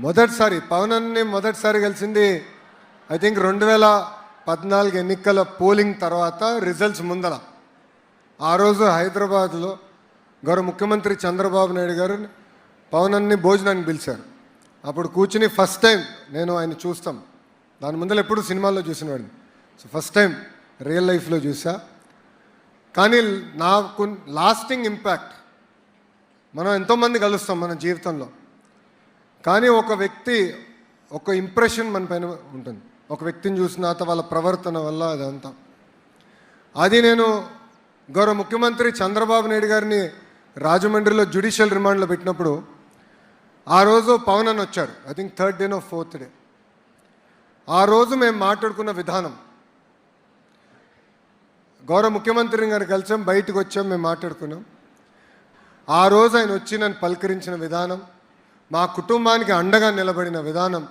మొదటిసారి పవనన్ని మొదటిసారి కలిసింది ఐ థింక్ 2014 ఎన్నికల పోలింగ్ తర్వాత రిజల్ట్స్ ముందర. ఆ రోజు హైదరాబాద్లో గౌరవ ముఖ్యమంత్రి చంద్రబాబు నాయుడు గారు పవనన్ని భోజనానికి పిలిచారు. అప్పుడు కూర్చుని ఫస్ట్ టైం నేను ఆయన చూస్తాం, దాని ముందర ఎప్పుడు సినిమాల్లో చూసినవాడిని. సో ఫస్ట్ టైం రియల్ లైఫ్లో చూసా. కానీ నాకు లాస్టింగ్ ఇంపాక్ట్, మనం ఎంతోమంది కలుస్తాం మన జీవితంలో, కానీ ఒక వ్యక్తి ఒక ఇంప్రెషన్ మన పైన ఉంటుంది. ఒక వ్యక్తిని చూసిన తర్వాత వాళ్ళ ప్రవర్తన వల్ల అదంతా. అది నేను గౌరవ ముఖ్యమంత్రి చంద్రబాబు నాయుడు గారిని రాజమండ్రిలో జ్యుడిషియల్ రిమాండ్లో పెట్టినప్పుడు ఆ రోజు పవన్ అని వచ్చారు. I think 3rd day 4th day. ఆ రోజు మేము మాట్లాడుకున్న విధానం, గౌరవ ముఖ్యమంత్రి గారు కలిసాం, బయటకు వచ్చాం, మేము మాట్లాడుకున్నాం. ఆ రోజు ఆయన వచ్చి నన్ను పలకరించిన విధానం, మా కుటుంబానికి అండగా నిలబడిన విధానం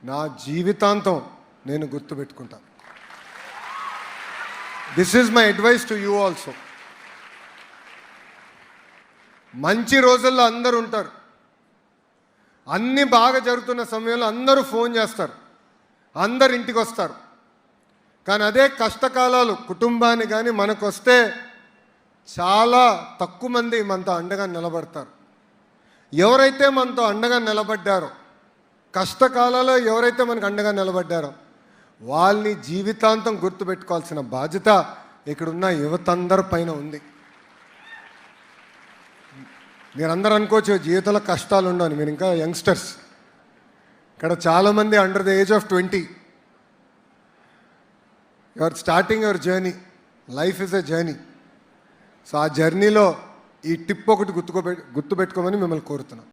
నా జీవితాంతం నేను గుర్తుపెట్టుకుంటాను. This is my advice to you also. మంచి రోజుల్లో అందరూ ఉంటారు, అన్నీ బాగా జరుగుతున్న సమయంలో అందరూ ఫోన్ చేస్తారు, అందరు ఇంటికి వస్తారు. కానీ అదే కష్టకాలాలు కుటుంబాన్ని కానీ మనకు వస్తే చాలా తక్కువ మంది మనతో అండగా నిలబడతారు. ఎవరైతే మనతో అండగా నిలబడ్డారో, కష్టకాలాల్లో ఎవరైతే మనకు అండగా నిలబడ్డారో వాళ్ళని జీవితాంతం గుర్తుపెట్టుకోవాల్సిన బాధ్యత ఇక్కడున్న యువతందరి పైన ఉంది. మీరందరూ అనుకోవచ్చు జీవితంలో కష్టాలు ఉండవని, మీరు ఇంకా యంగ్స్టర్స్. ఇక్కడ చాలామంది under the age of 20. You are starting your journey. Life is a journey. So ఆ జర్నీలో ఈ టిప్ ఒకటి గుర్తుపెట్టుకోమని మిమ్మల్ని కోరుతున్నాను.